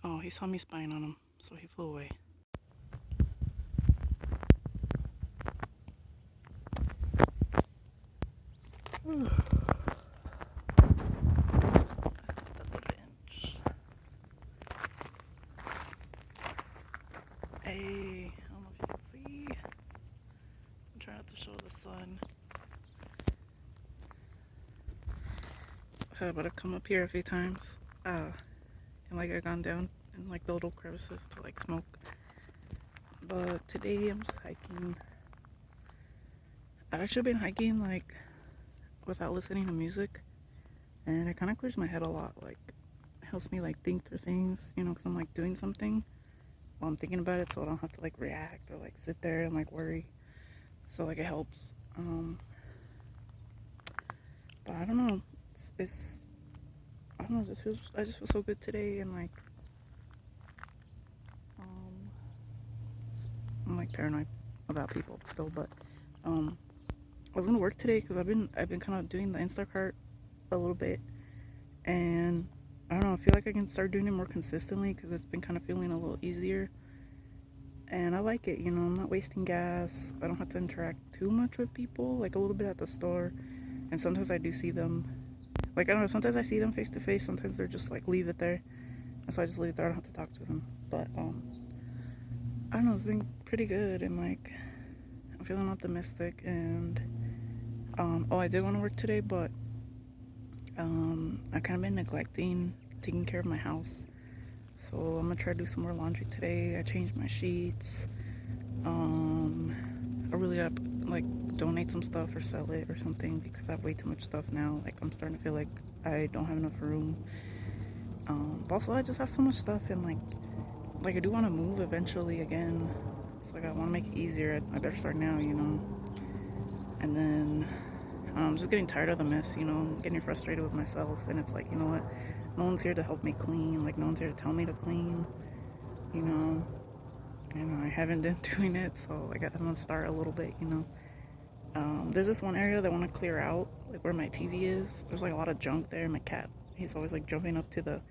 Oh, he saw me spying on him, so he flew away. Hey, I don't know if you can see. I'm trying not to show the sun. But I've come up here a few times. And like I've gone down in like the little crevices to like smoke. But today I'm just hiking. I've actually been hiking like without listening to music, and it kind of clears my head a lot. Like, helps me like think through things, you know, because I'm like doing something while I'm thinking about it, so I don't have to like react or like sit there and like worry. So like it helps. But I don't know. It's I don't know. I just feel so good today, and like um, I'm like paranoid about people still, but I was gonna work today because I've been kind of doing the Instacart a little bit, and I don't know. I feel like I can start doing it more consistently because it's been kind of feeling a little easier, and I like it. You know, I'm not wasting gas. I don't have to interact too much with people, like a little bit at the store, and sometimes I do see them. Like I don't know. Sometimes I see them face to face. Sometimes they're just like leave it there, and so I just leave it there. I don't have to talk to them. But I don't know. It's been pretty good, and like I'm feeling optimistic. And oh, I did want to work today, but I kind of been neglecting taking care of my house. So I'm gonna try to do some more laundry today. I changed my sheets. I really gotta like donate some stuff or sell it or something because I have way too much stuff now. Like I'm starting to feel like I don't have enough room. But also I just have so much stuff, and like I do want to move eventually again. So like I want to make it easier. I better start now, you know. And then I'm just getting tired of the mess, you know. I'm getting frustrated with myself, and it's like, you know what? No one's here to help me clean. Like no one's here to tell me to clean, you know. And I haven't been doing it, so like I'm gonna start a little bit, you know. There's this one area that I want to clear out, like where my TV is. There's like a lot of junk there. My cat, he's always like jumping up to the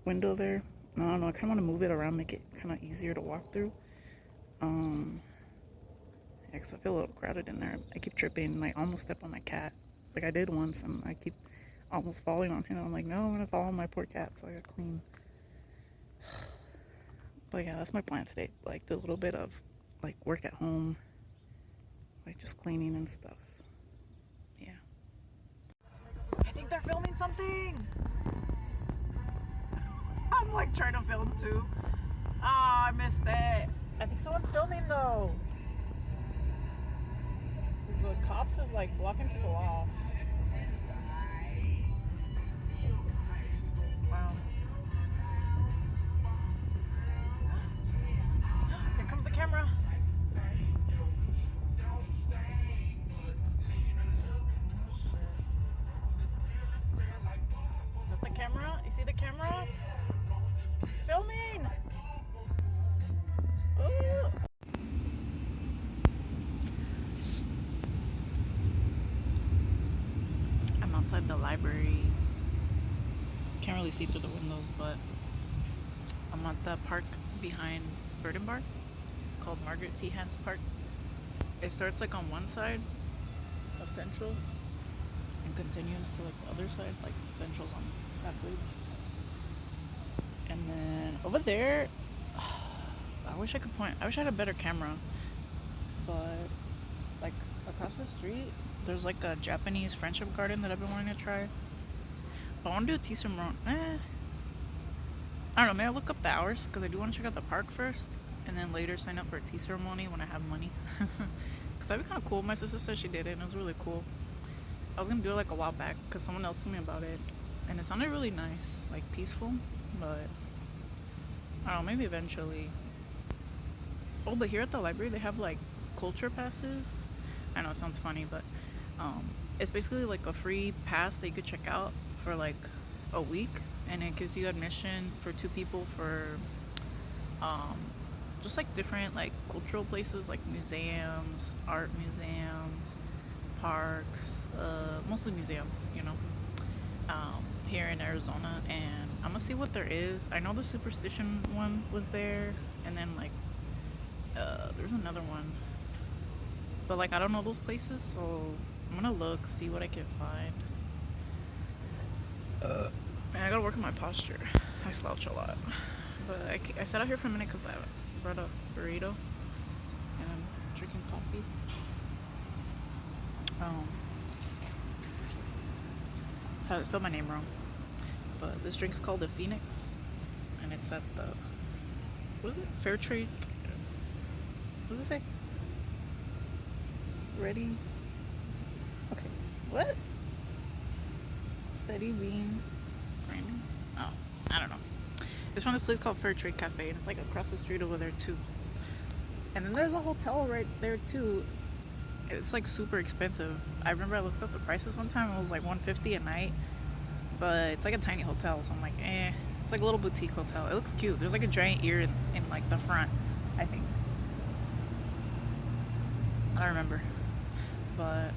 window there. And I don't know. I kind of want to move it around, make it kind of easier to walk through. Um, yeah, 'cause I feel a little crowded in there. I keep tripping, and I almost step on my cat, like I did once, and I keep almost falling on him. I'm like, no, I'm gonna fall on my poor cat, so I gotta clean. But yeah, that's my plan today. Like do a little bit of like work at home, like just cleaning and stuff. Yeah. I think they're filming something. I'm like trying to film too. Ah, I missed it. I think someone's filming though. Cause the cops is like blocking people off. Wow. Here comes the camera. Is that the camera? You see the camera? It's filming. Ooh. I'm outside the library. Can't really see through the windows, but I'm at the park behind Bird and Bar. It's called Margaret T. Hance Park. It starts like on one side of Central and continues to like the other side, like Central's on that bridge. And then over there, I wish I could point. I wish I had a better camera, but like across the street, there's like a Japanese friendship garden that I've been wanting to try. But I want to do a tea ceremony. I don't know. Maybe I'll look up the hours because I do want to check out the park first, and then later sign up for a tea ceremony when I have money. Because that'd be kind of cool. My sister said she did it, and it was really cool. I was gonna do it like a while back because someone else told me about it, and it sounded really nice, like peaceful. But I don't know. Maybe eventually. Oh, but here at the library they have like culture passes. I know it sounds funny, but it's basically like a free pass that you could check out for like a week, and it gives you admission for two people for um, just like different like cultural places like museums, art museums, parks, mostly museums, you know. here in Arizona, and I'm gonna see what there is. I know the Superstition one was there, and then like there's another one, but like I don't know those places, so I'm gonna look, see what I can find. Man, I gotta work on my posture. I slouch a lot, but I sat out here for a minute because I brought a burrito and I'm drinking coffee. I spelled my name wrong, but this drink is called the Phoenix, and it's at the, what is it? Fair Trade. What does it say? Ready? Okay. What? Steady Bean Grinding? Oh, I don't know. It's from this place called Fair Trade Cafe, and it's like across the street over there too. And then there's a hotel right there too. It's like super expensive. I remember I looked up the prices one time. It was like $150 a night, but it's like a tiny hotel. So I'm like, eh. It's like a little boutique hotel. It looks cute. There's like a giant ear in like the front, I think. I don't remember, but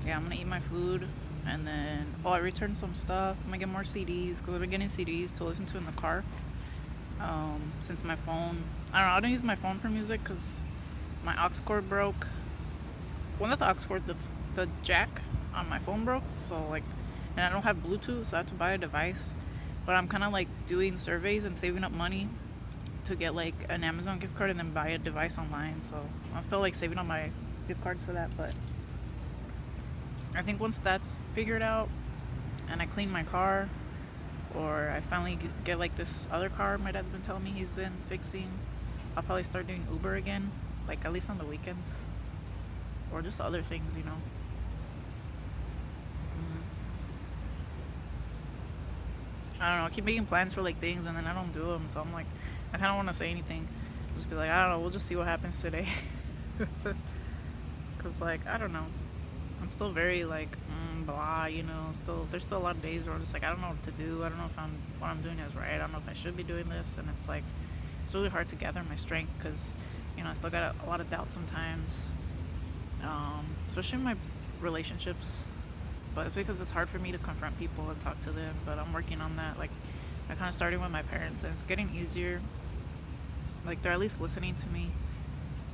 yeah, I'm gonna eat my food, and then I returned some stuff. I'm gonna get more CDs because I've been getting CDs to listen to in the car. Since my phone, I don't use my phone for music because my aux cord broke. Well, not the aux cord, the jack on my phone broke. So like, and I don't have Bluetooth, so I have to buy a device. But I'm kind of like doing surveys and saving up money to get like an Amazon gift card and then buy a device online. So I'm still like saving on my gift cards for that. But I think once that's figured out and I clean my car, or I finally get like this other car my dad's been telling me he's been fixing, I'll probably start doing Uber again, like at least on the weekends, or just other things, you know. I don't know, I keep making plans for like things and then I don't do them, so I'm like, I kind of want to say anything, just be like, I don't know, we'll just see what happens today. Because like, I don't know, I'm still very like blah, you know. There's still a lot of days where I'm just like, I don't know what to do. I don't know if what I'm doing is right. I don't know if I should be doing this. And it's like, it's really hard to gather my strength because, you know, I still got a lot of doubt sometimes, especially in my relationships. But it's because it's hard for me to confront people and talk to them. But I'm working on that. Like, I kind of started with my parents, and it's getting easier. Like, they're at least listening to me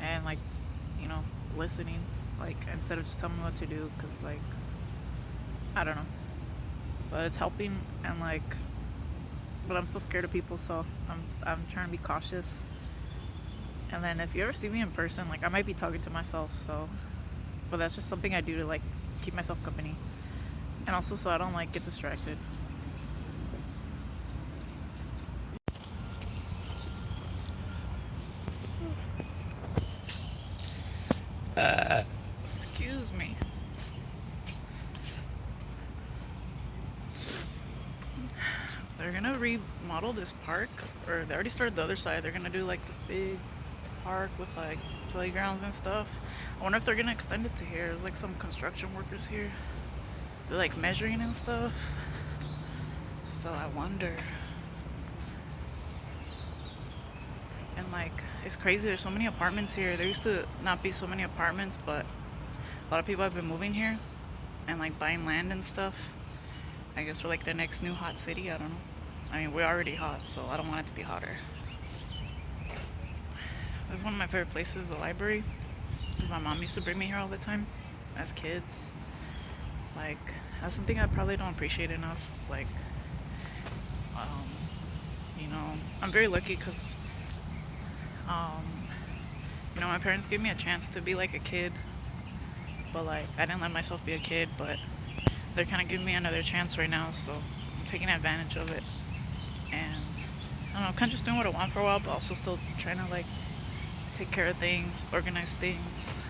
and like, you know, listening, like, instead of just telling me what to do, because like, I don't know, but it's helping. And like, but I'm still scared of people, so I'm trying to be cautious. And then if you ever see me in person, like, I might be talking to myself, so, but that's just something I do to like keep myself company, and also so I don't like get distracted. Excuse me. They're gonna remodel this park, or they already started the other side. They're gonna do like this big park with like playgrounds and stuff. I wonder if they're gonna extend it to here. There's like some construction workers here. They're like measuring and stuff. So I wonder. And like, it's crazy. There's so many apartments here. There used to not be so many apartments, but a lot of people have been moving here and like buying land and stuff. I guess we're like the next new hot city. I don't know. I mean, we're already hot, so I don't want it to be hotter. This is one of my favorite places, the library, because my mom used to bring me here all the time as kids. Like, that's something I probably don't appreciate enough. Like, you know, I'm very lucky because, you know, my parents gave me a chance to be like a kid, but like, I didn't let myself be a kid, but they're kind of giving me another chance right now, so I'm taking advantage of it. And I don't know, kind of just doing what I want for a while, but also still trying to like take care of things, organize things,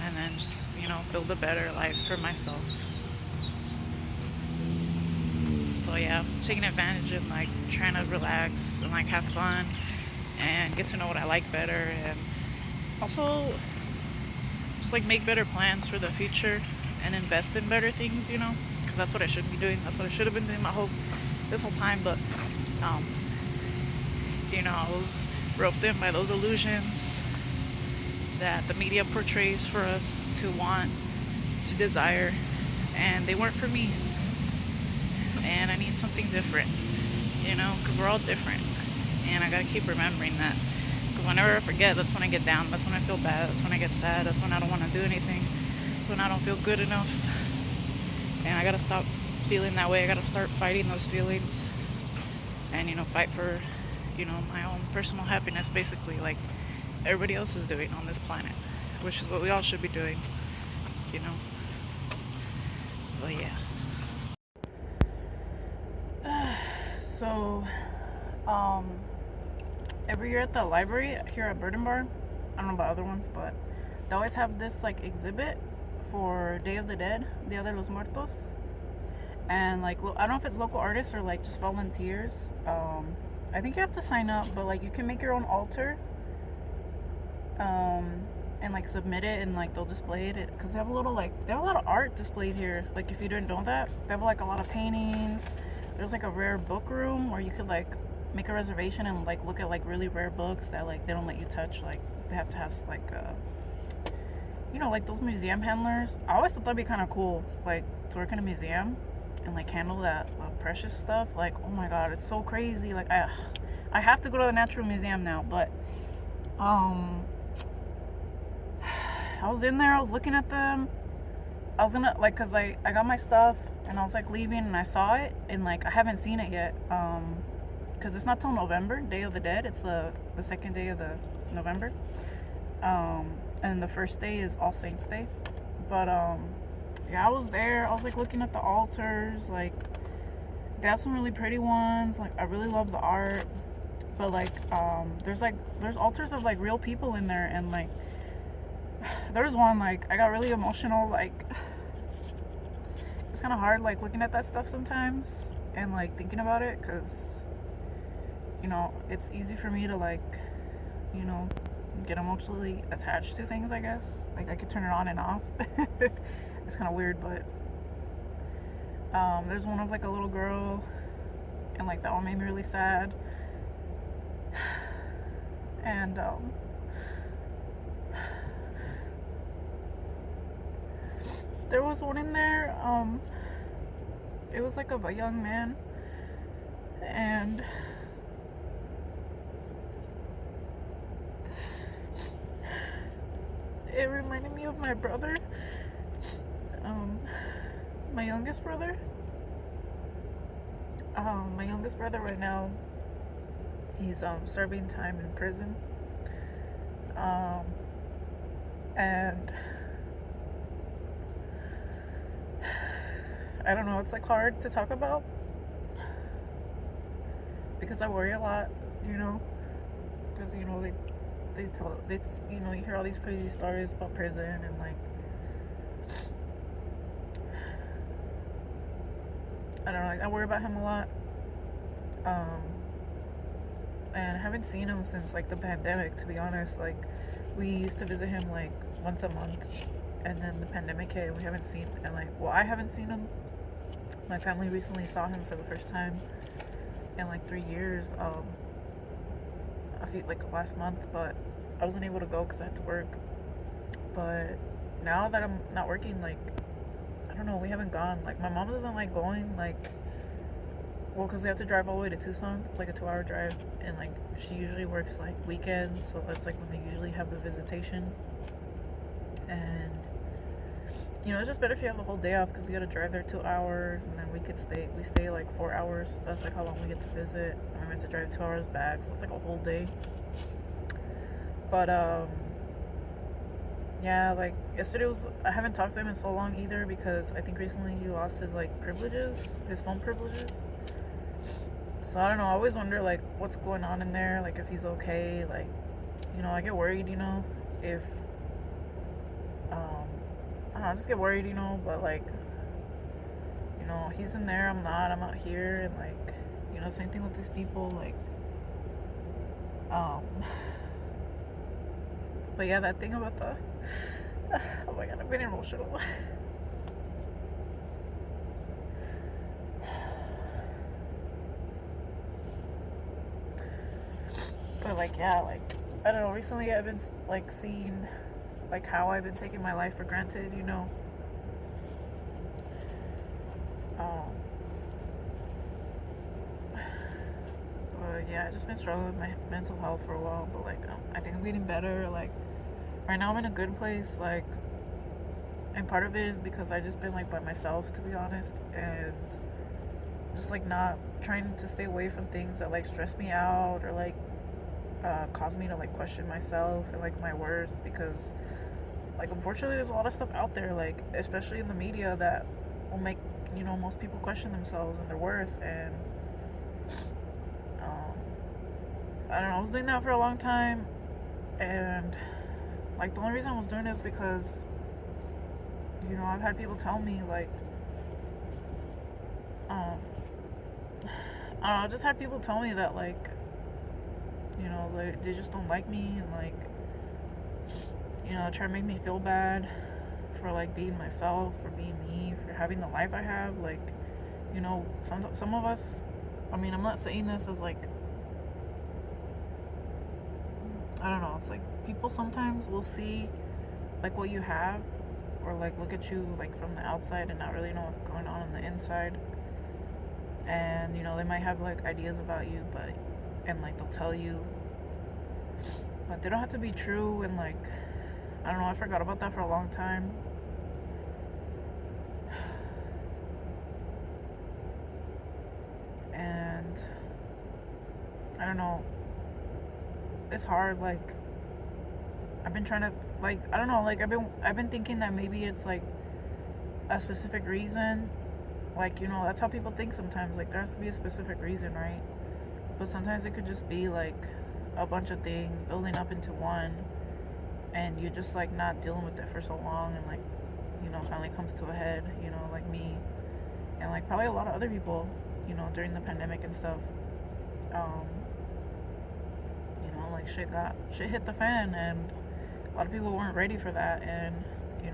and then just, you know, build a better life for myself. So yeah, I'm taking advantage and like trying to relax and like have fun and get to know what I like better, and also just like make better plans for the future and invest in better things, you know, because that's what I should be doing. That's what I should have been doing this whole time. But you know, I was roped in by those illusions that the media portrays for us to want, to desire, and they weren't for me. and I need something different, you know, because we're all different. And I gotta keep remembering that. Because whenever I forget, that's when I get down. That's when I feel bad. That's when I get sad. That's when I don't want to do anything. That's when I don't feel good enough. And I gotta stop feeling that way. I gotta start fighting those feelings. And, you know, fight for, you know, my own personal happiness, basically, like everybody else is doing on this planet. Which is what we all should be doing, you know. But yeah. So, um, every year at the library here at Burden Bar, I don't know about other ones, but they always have this like exhibit for Day of the Dead, Dia de los Muertos, and like I don't know if it's local artists or like just volunteers. I think you have to sign up, but like you can make your own altar, and like submit it, and like they'll display it because they have a little like they have a lot of art displayed here. Like if you didn't know that, they have like a lot of paintings. There's like a rare book room where you could like make a reservation and like look at like really rare books that like they don't let you touch. Like they have to have like you know, like those museum handlers. I always thought that'd be kind of cool, like to work in a museum and like handle that precious stuff. Like, oh my god, it's so crazy. Like I have to go to the Natural Museum now, but I was in there, I was looking at them. I was gonna like, cause I got my stuff and I was like leaving and I saw it and like I haven't seen it yet. Cause it's not till November, Day of the Dead. It's the second day of the November. And the first day is All Saints Day. But yeah, I was there. I was like looking at the altars. Like they have some really pretty ones. Like I really love the art. But like there's altars of like real people in there, and like there's one like I got really emotional. Like it's kind of hard like looking at that stuff sometimes and like thinking about it, because you know it's easy for me to like, you know, get emotionally attached to things, I guess. Like I could turn it on and off. It's kind of weird, but there's one of like a little girl, and like that one made me really sad. And there was one in there, it was like of a young man, and it reminded me of my brother, my youngest brother. My youngest brother right now, he's serving time in prison, and I don't know, it's like hard to talk about because I worry a lot, you know, because you know they tell, you know, you hear all these crazy stories about prison, and like I don't know, like I worry about him a lot, and I haven't seen him since like the pandemic, to be honest. Like we used to visit him like once a month, and then the pandemic hit and we haven't seen, and like, well, I haven't seen him. My family recently saw him for the first time in like 3 years, a few, like last month, but I wasn't able to go because I had to work. But now that I'm not working, like I don't know, we haven't gone. Like my mom doesn't like going, like, well, because we have to drive all the way to Tucson. It's like a 2-hour drive, and like she usually works like weekends, so that's like when they usually have the visitation. And you know, it's just better if you have the whole day off, because you gotta drive there 2 hours, and then we stay like 4 hours. That's like how long we get to visit, and we have to drive 2 hours back, so it's like a whole day. But yeah, like yesterday was, I haven't talked to him in so long either, because I think recently he lost his like privileges, his phone privileges. So I don't know, I always wonder like what's going on in there, like if he's okay. Like, you know, I get worried, you know, if I don't know, I just get worried, you know. But like, you know, he's in there, I'm not, I'm out here, and like, you know, same thing with these people, like but yeah, that thing about the oh my god, I'm getting emotional. But like, yeah, like I don't know, recently I've been like seeing like how I've been taking my life for granted, you know. yeah, I just been struggling with my mental health for a while, but like I think I'm getting better. Like right now I'm in a good place. Like, and part of it is because I just been like by myself, to be honest, and just like not trying to stay away from things that like stress me out or like cause me to like question myself and like my worth, because like unfortunately there's a lot of stuff out there, like especially in the media, that will make most people question themselves and their worth. And um, I don't know, I was doing that for a long time, and like the only reason I was doing it is because I've had people tell me like um, I don't know, I just had people tell me that like they just don't like me, and like try to make me feel bad for like being myself, for being me, for having the life I have. Like, some of us, I mean, I'm not saying this as like, I don't know, it's like people sometimes will see like what you have, or like look at you like from the outside and not really know what's going on the inside. And they might have like ideas about you, and like they'll tell you, but they don't have to be true. And like, I don't know, I forgot about that for a long time. And I don't know, it's hard. Like, I've been trying to, like, I don't know, like I've been thinking that maybe it's like a specific reason. Like, that's how people think sometimes. Like, there has to be a specific reason, right? But sometimes it could just be like a bunch of things building up into one, and you just like not dealing with it for so long, and like finally comes to a head. Like me, and like probably a lot of other people, during the pandemic and stuff. um like shit hit the fan, and a lot of people weren't ready for that. And I don't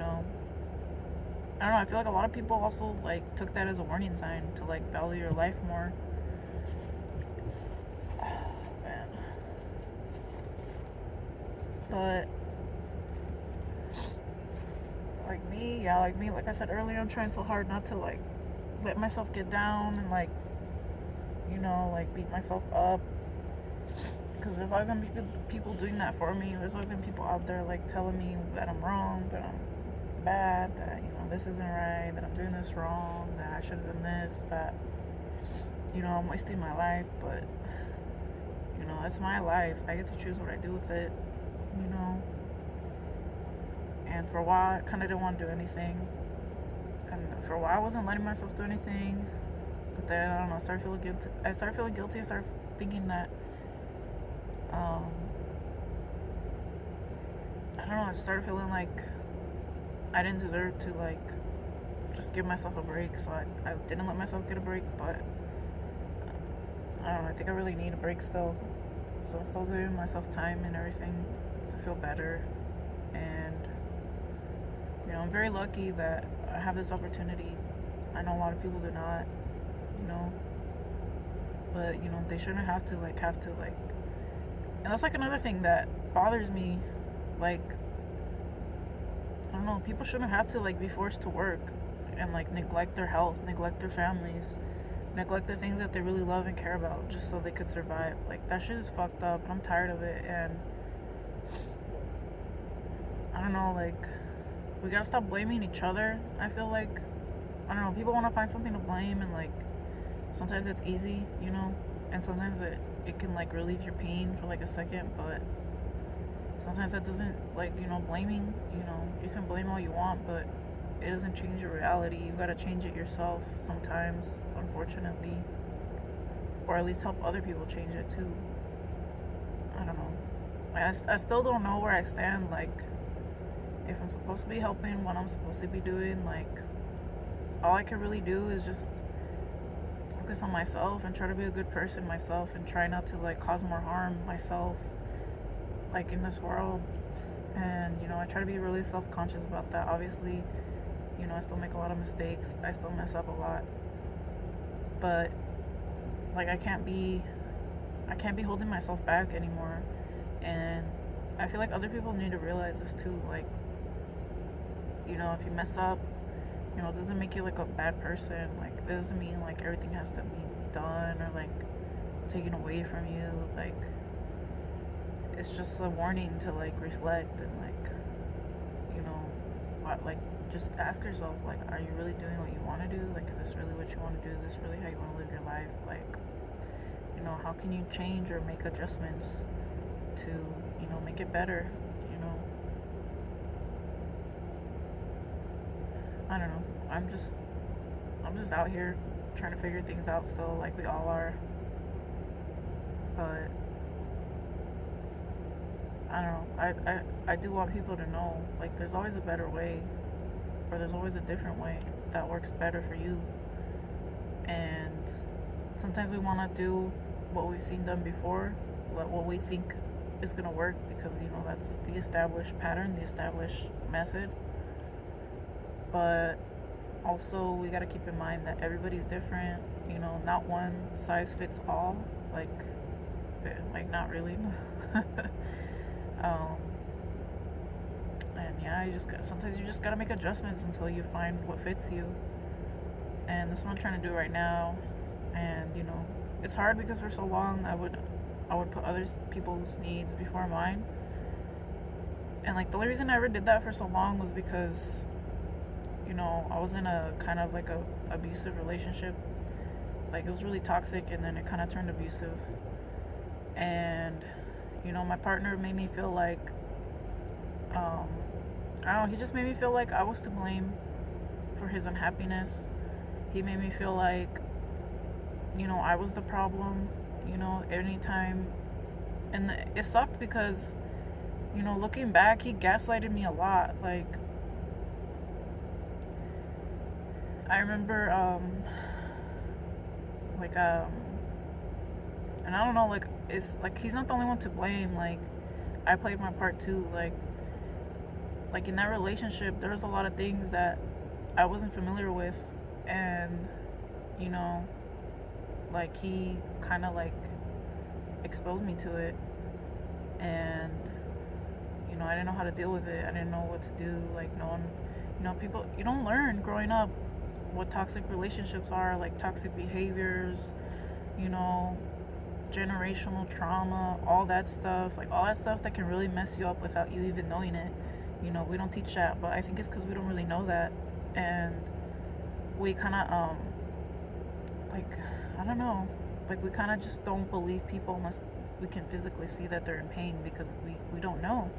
know, I feel like a lot of people also like took that as a warning sign to like value your life more. Man. But like I said earlier, I'm trying so hard not to like let myself get down and like like beat myself up, because there's always gonna be people doing that for me. There's always gonna be people out there like telling me that I'm wrong, that I'm bad, that this isn't right, that I'm doing this wrong, that I should have done this, that I'm wasting my life. But it's my life. I get to choose what I do with it. you know and for a while I kind of didn't want to do anything, and for a while I wasn't letting myself do anything. But then I don't know, I started feeling guilty. I started thinking that I don't know, I just started feeling like I didn't deserve to like just give myself a break. So I didn't let myself get a break. But I don't know, I think I really need a break still. So I'm still giving myself time and everything to feel better. And I'm very lucky that I have this opportunity. I know a lot of people do not, you know but they shouldn't have to like and that's like another thing that bothers me. Like, I don't know, people shouldn't have to like be forced to work and like neglect their health, neglect their families, neglect the things that they really love and care about just so they could survive. Like, that shit is fucked up, and I'm tired of it. And I don't know, like, we gotta stop blaming each other. I feel like, I don't know, people want to find something to blame, and like sometimes it's easy, and sometimes it can like relieve your pain for like a second. But sometimes that doesn't, like, blaming, you can blame all you want, but it doesn't change your reality. You gotta change it yourself sometimes, unfortunately, or at least help other people change it too. I don't know. I still don't know where I stand. Like, if I'm supposed to be helping, what I'm supposed to be doing. Like, all I can really do is just focus on myself and try to be a good person myself, and try not to like cause more harm myself, like, in this world. And I try to be really self-conscious about that. Obviously, I still make a lot of mistakes. I still mess up a lot. But like, I can't be holding myself back anymore. And I feel like other people need to realize this too. Like, if you mess up, it doesn't make you like a bad person. Like, it doesn't mean like everything has to be done, or like taken away from you. Like, it's just a warning to like reflect and like, you know, like just ask yourself, like, are you really doing what you want to do? Like, is this really what you want to do? Is this really how you want to live your life? Like, you know, how can you change or make adjustments to, you know, make it better? You know, I don't know. I'm just out here trying to figure things out still, like we all are. But I don't know. I do want people to know, like, there's always a better way, or there's always a different way that works better for you. And sometimes we want to do what we've seen done before, what we think is going to work, because, you know, that's the established pattern, the established method. But also, we got to keep in mind that everybody's different. You know, not one size fits all. Like not really. um, and yeah, sometimes you just gotta make adjustments until you find what fits you. And that's what I'm trying to do right now. And you know, it's hard because for so long I would put other people's needs before mine. And like the only reason I ever did that for so long was because, you know, I was in a kind of like a abusive relationship. Like, it was really toxic, and then it kind of turned abusive. And you know, my partner made me feel like, I don't know, he just made me feel like I was to blame for his unhappiness. He made me feel like, you know, I was the problem, you know, anytime. And it sucked because, you know, looking back, he gaslighted me a lot. Like, I remember, and I don't know, like, it's like he's not the only one to blame. Like, I played my part too. Like in that relationship, there was a lot of things that I wasn't familiar with, and you know, like he kind of like exposed me to it, and you know, I didn't know how to deal with it. I didn't know what to do. Like, no one, you know, people, you don't learn growing up what toxic relationships are, like toxic behaviors, you know, generational trauma, all that stuff, like all that stuff that can really mess you up without you even knowing it. You know, we don't teach that, but I think it's because we don't really know that. And we kind of, like, I don't know, like we kind of just don't believe people unless we can physically see that they're in pain, because we don't know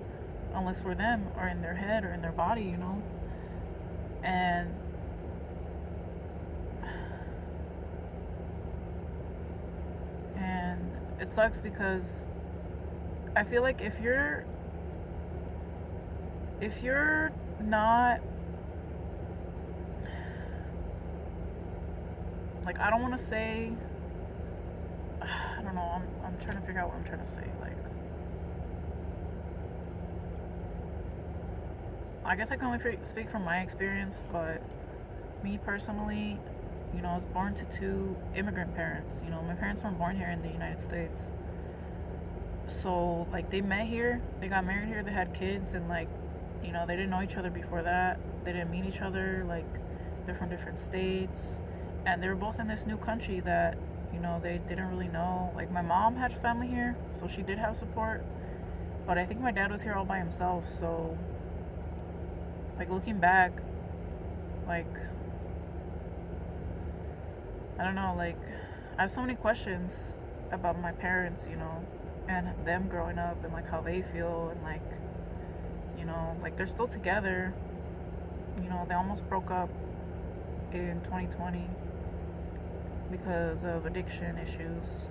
unless we're them or in their head or in their body, you know. And it sucks because I feel like if you're not, like, I don't want to say, I don't know, I'm trying to figure out what I'm trying to say. Like, I guess I can only speak from my experience, but me personally, you know, I was born to two immigrant parents. You know, my parents weren't born here in the United States. So, like, they met here, they got married here, they had kids, and, like, you know, they didn't know each other before that. They didn't meet each other. Like, they're from different states. And they were both in this new country that, you know, they didn't really know. Like, my mom had family here, so she did have support. But I think my dad was here all by himself. So, like, looking back, like, I don't know, like, I have so many questions about my parents, you know, and them growing up, and like how they feel, and like, you know, like they're still together. You know, they almost broke up in 2020 because of addiction issues,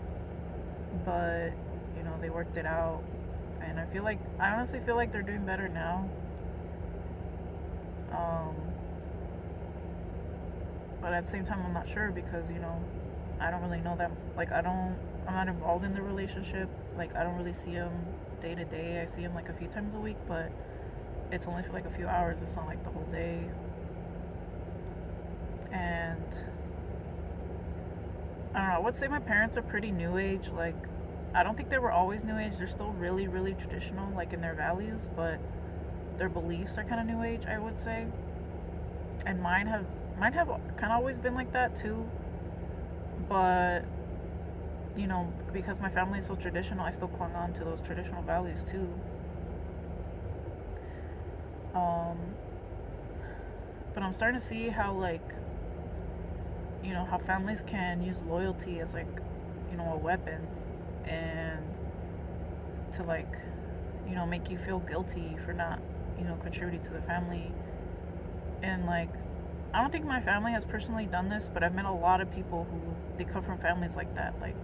but you know, they worked it out, and I honestly feel like they're doing better now. But at the same time, I'm not sure because, you know, I don't really know that. Like, I'm not involved in the relationship. Like, I don't really see them day to day. I see them like a few times a week, but it's only for like a few hours. It's not like the whole day. And I don't know, I would say my parents are pretty new age. Like, I don't think they were always new age. They're still really, really traditional, like in their values, but their beliefs are kind of new age, I would say. And mine have kind of always been like that too. But because my family is so traditional, I still clung on to those traditional values too. Um, but I'm starting to see how, like, how families can use loyalty as, like, a weapon, and to, like, make you feel guilty for not, contributing to the family. And, like, I don't think my family has personally done this, but I've met a lot of people who, they come from families like that. Like,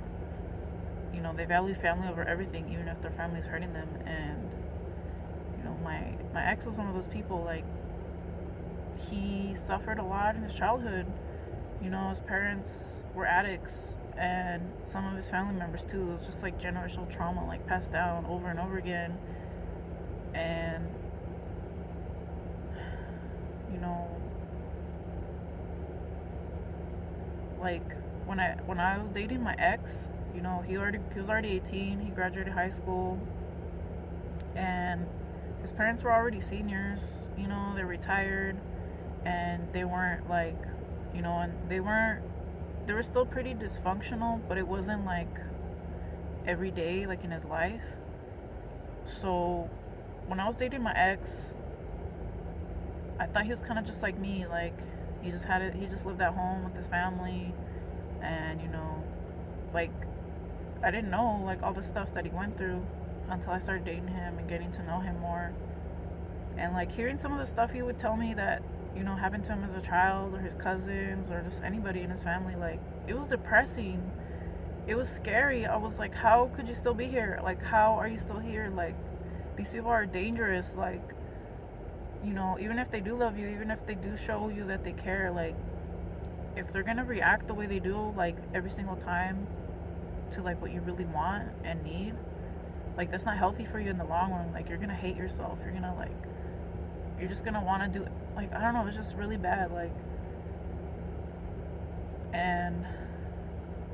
they value family over everything, even if their family's hurting them. And, my ex was one of those people. Like, he suffered a lot in his childhood. His parents were addicts, and some of his family members too. It was just like generational trauma, like passed down over and over again. And, you know, like, when I was dating my ex, he was already 18. He graduated high school, and his parents were already seniors. They're retired, and they weren't like, and they were still pretty dysfunctional, but it wasn't like every day, like in his life. So when I was dating my ex, I thought he was kind of just like me. Like, he just lived at home with his family, and like, I didn't know, like, all the stuff that he went through until I started dating him and getting to know him more. And, like, hearing some of the stuff he would tell me that happened to him as a child, or his cousins, or just anybody in his family, like, it was depressing. It was scary. I was like, how could you still be here? Like, how are you still here? Like, these people are dangerous. Like, even if they do love you, even if they do show you that they care, like, if they're gonna react the way they do, like, every single time to, like, what you really want and need, like, that's not healthy for you in the long run. Like, you're gonna hate yourself. You're gonna, like, you're just gonna want to do, like, I don't know, it's just really bad. Like, and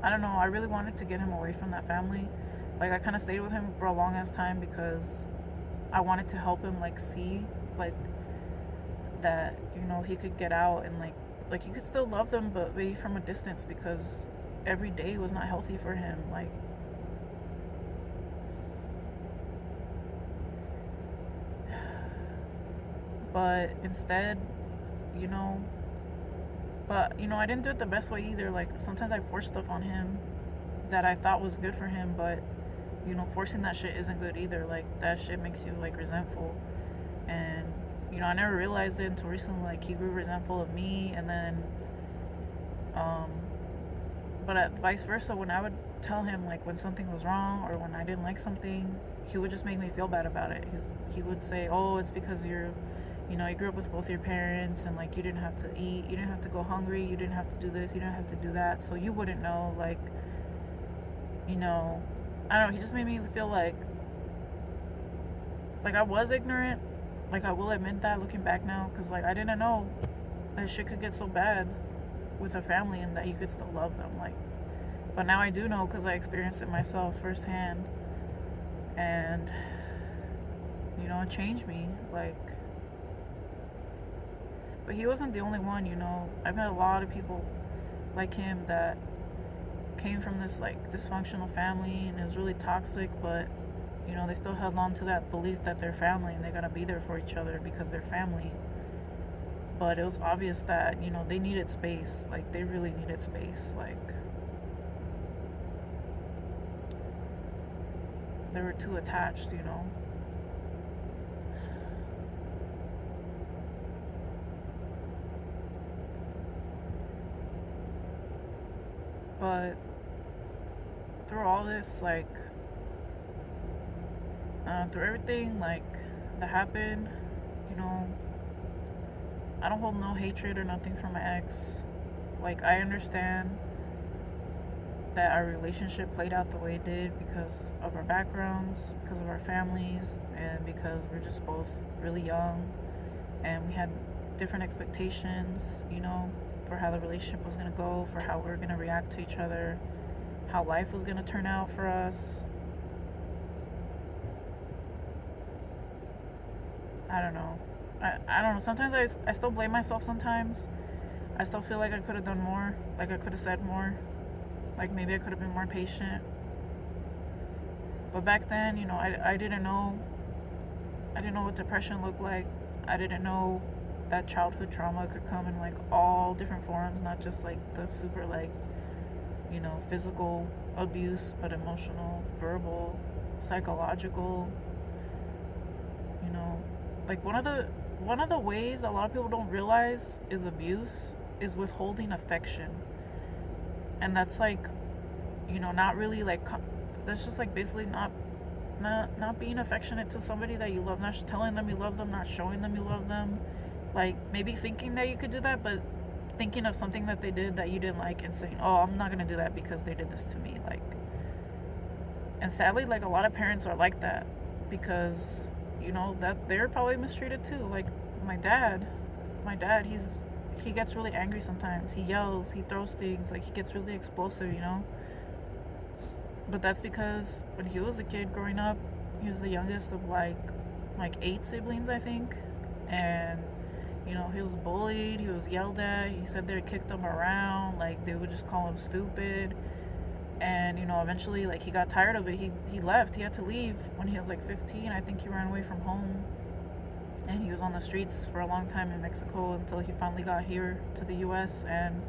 I don't know, I really wanted to get him away from that family. Like, I kind of stayed with him for a long ass time because I wanted to help him, like, see, like, that, he could get out, and, like, he could still love them, but maybe from a distance, because every day was not healthy for him. Like, but instead, you know, I didn't do it the best way either. Like, sometimes I forced stuff on him that I thought was good for him, but, forcing that shit isn't good either. Like, that shit makes you, like, resentful. And, I never realized it until recently. Like, he grew resentful of me, and then, but vice versa, when I would tell him, like, when something was wrong or when I didn't like something, he would just make me feel bad about it. He would say, oh, it's because you grew up with both your parents, and, like, you didn't have to eat, you didn't have to go hungry, you didn't have to do this, you didn't have to do that, so you wouldn't know. Like, I don't know, he just made me feel like I was ignorant. Like, I will admit that looking back now, because, like, I didn't know that shit could get so bad with a family and that you could still love them. Like, but now I do know, because I experienced it myself firsthand, and it changed me. Like, but he wasn't the only one. I've met a lot of people like him that came from this, like, dysfunctional family, and it was really toxic, but they still held on to that belief that they're family and they gotta be there for each other because they're family. But it was obvious that they needed space. Like, they really needed space. Like, they were too attached. But through all this, like, through everything, like, that happened, I don't hold no hatred or nothing for my ex. Like, I understand that our relationship played out the way it did because of our backgrounds, because of our families, and because we're just both really young, and we had different expectations, for how the relationship was going to go, for how we were going to react to each other, how life was going to turn out for us. I don't know. I don't know. Sometimes I still blame myself sometimes. I still feel like I could have done more. Like, I could have said more. Like maybe I could have been more patient. But back then, I didn't know. I didn't know what depression looked like. I didn't know that childhood trauma could come in like all different forms, not just like the super like, physical abuse, but emotional, verbal, psychological, you know. Like one of the ways a lot of people don't realize is abuse is withholding affection. And that's like, not really like that's just like basically not being affectionate to somebody that you love, not telling them you love them, not showing them you love them. Like maybe thinking that you could do that, but thinking of something that they did that you didn't like and saying, "Oh, I'm not gonna do that because they did this to me." Like, and sadly, like a lot of parents are like that because that they're probably mistreated too. Like my dad, he gets really angry sometimes. He yells, he throws things, like he gets really explosive. But that's because when he was a kid growing up, he was the youngest of like 8 siblings, I think. And he was bullied, he was yelled at. He said they kicked him around, like they would just call him stupid. And eventually, like he got tired of it. He left. He had to leave when he was like 15. I think he ran away from home, and he was on the streets for a long time in Mexico until he finally got here to the U.S. And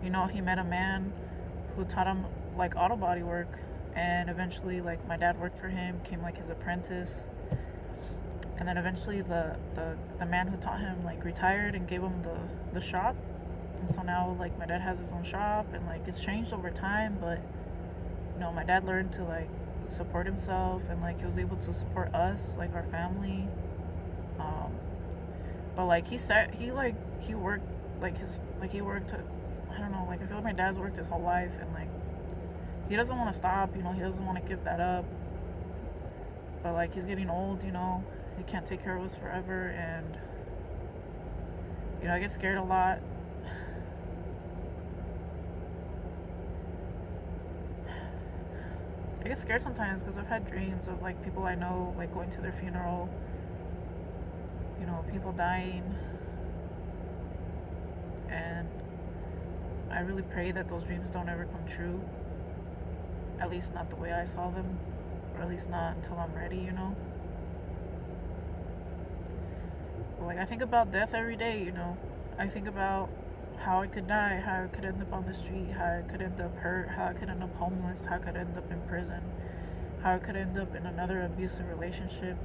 he met a man who taught him like auto body work, and eventually like my dad worked for him, became like his apprentice. And then eventually the man who taught him like retired and gave him the shop. And so now like my dad has his own shop, and like it's changed over time, but my dad learned to like support himself, and like he was able to support us, like our family. um but like he worked he worked, I don't know, like I feel like my dad's worked his whole life, and like he doesn't want to stop. He doesn't want to give that up. But like he's getting old. He can't take care of us forever. And I get scared a lot. I get scared sometimes because I've had dreams of like people I know like going to their funeral, people dying. And I really pray that those dreams don't ever come true, at least not the way I saw them, or at least not until I'm ready. But like I think about death every day. I think about how I could die, how I could end up on the street, how I could end up hurt, how I could end up homeless, how I could end up in prison, how I could end up in another abusive relationship,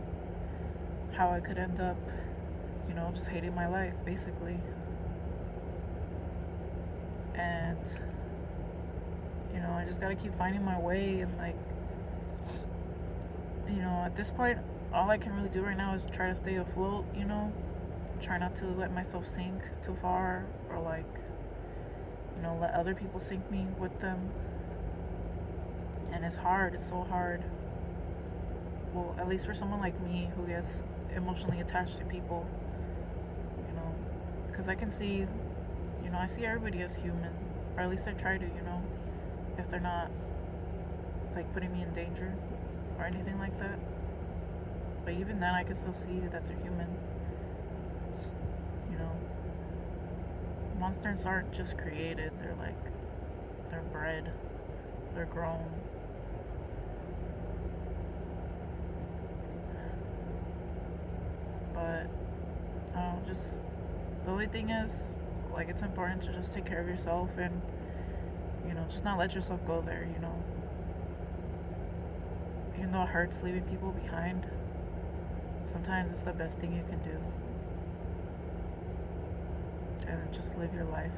how I could end up, just hating my life, basically. And I just gotta keep finding my way. And like at this point, all I can really do right now is try to stay afloat. Try not to let myself sink too far, or like let other people sink me with them. And it's hard. It's so hard. Well, at least for someone like me who gets emotionally attached to people, because I can see, I see everybody as human, or at least I try to, if they're not like putting me in danger or anything like that. But even then, I can still see that they're human. Monsters aren't just created, they're bred, they're grown. But just the only thing is, like, it's important to just take care of yourself, and just not let yourself go there. Even though it hurts leaving people behind, sometimes it's the best thing you can do. And just live your life.